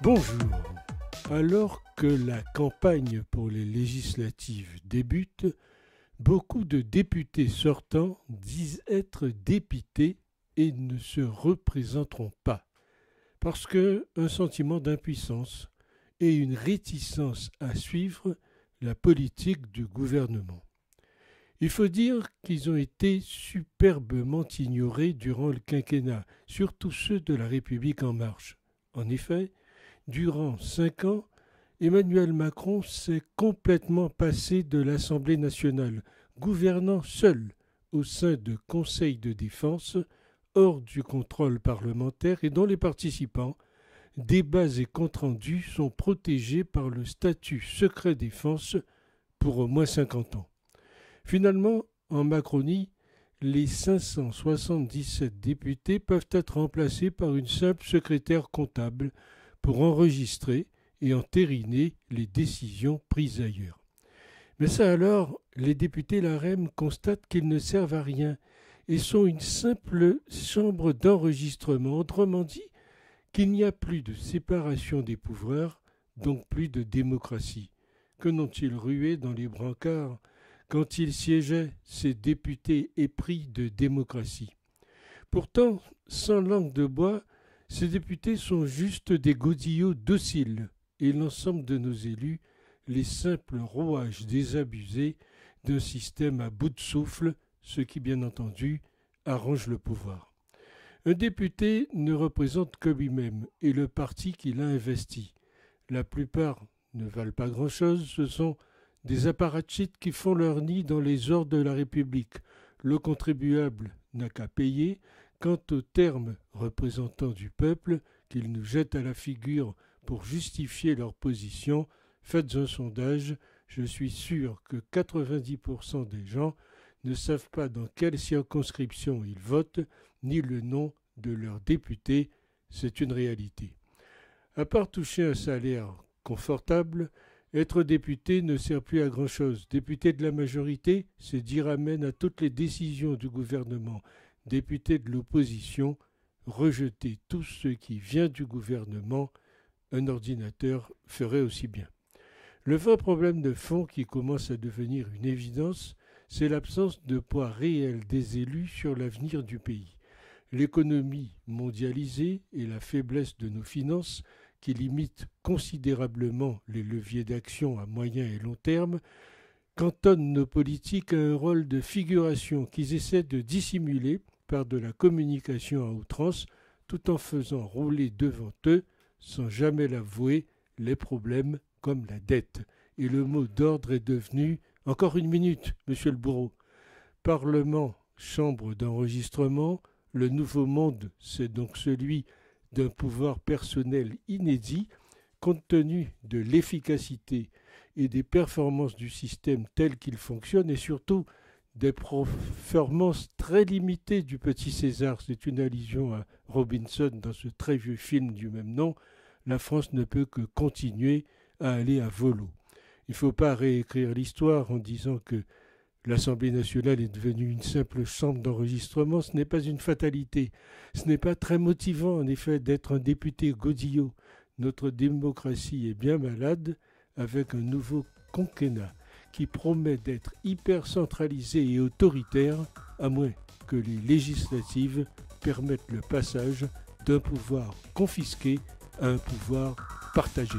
Bonjour. Alors que la campagne pour les législatives débute, beaucoup de députés sortants disent être dépités et ne se représenteront pas, parce qu'un sentiment d'impuissance et une réticence à suivre la politique du gouvernement. Il faut dire qu'ils ont été superbement ignorés durant le quinquennat, surtout ceux de la République en marche. En effet, durant 5 ans, Emmanuel Macron s'est complètement passé de l'Assemblée nationale, gouvernant seul au sein de conseils de défense, hors du contrôle parlementaire et dont les participants, débats et comptes rendus sont protégés par le statut secret défense pour au moins 50 ans. Finalement, en Macronie, les 577 députés peuvent être remplacés par une simple secrétaire comptable pour enregistrer et entériner les décisions prises ailleurs. Mais ça alors, les députés LaREM constatent qu'ils ne servent à rien et sont une simple chambre d'enregistrement, autrement dit qu'il n'y a plus de séparation des pouvoirs, donc plus de démocratie. Que n'ont-ils rué dans les brancards quand ils siégeaient, ces députés épris de démocratie? Pourtant, sans langue de bois, ces députés sont juste des godillots dociles et l'ensemble de nos élus, les simples rouages désabusés d'un système à bout de souffle, ce qui, bien entendu, arrange le pouvoir. Un député ne représente que lui-même et le parti qu'il a investi. La plupart ne valent pas grand-chose, ce sont des apparatchiks qui font leur nid dans les ors de la République. Le contribuable n'a qu'à payer. Quant aux termes représentants du peuple qu'ils nous jettent à la figure pour justifier leur position, faites un sondage, je suis sûr que 90% des gens ne savent pas dans quelle circonscription ils votent, ni le nom de leur député, c'est une réalité. À part toucher un salaire confortable, être député ne sert plus à grand-chose. Député de la majorité, c'est dire amen à toutes les décisions du gouvernement. Député de l'opposition, rejeter tout ce qui vient du gouvernement, un ordinateur ferait aussi bien. Le vrai problème de fond qui commence à devenir une évidence, c'est l'absence de poids réel des élus sur l'avenir du pays. L'économie mondialisée et la faiblesse de nos finances, qui limitent considérablement les leviers d'action à moyen et long terme, cantonnent nos politiques à un rôle de figuration qu'ils essaient de dissimuler par de la communication à outrance, tout en faisant rouler devant eux, sans jamais l'avouer, les problèmes comme la dette. Et le mot d'ordre est devenu « Encore une minute, monsieur le bourreau ». Parlement, chambre d'enregistrement, le nouveau monde, c'est donc celui d'un pouvoir personnel inédit, compte tenu de l'efficacité et des performances du système tel qu'il fonctionne, et surtout des performances très limitées du petit César. C'est une allusion à Robinson dans ce très vieux film du même nom. La France ne peut que continuer à aller à volo. Il ne faut pas réécrire l'histoire en disant que l'Assemblée nationale est devenue une simple chambre d'enregistrement. Ce n'est pas une fatalité. Ce n'est pas très motivant, en effet, d'être un député godillot. Notre démocratie est bien malade avec un nouveau quinquennat qui promet d'être hyper centralisé et autoritaire, à moins que les législatives permettent le passage d'un pouvoir confisqué à un pouvoir partagé.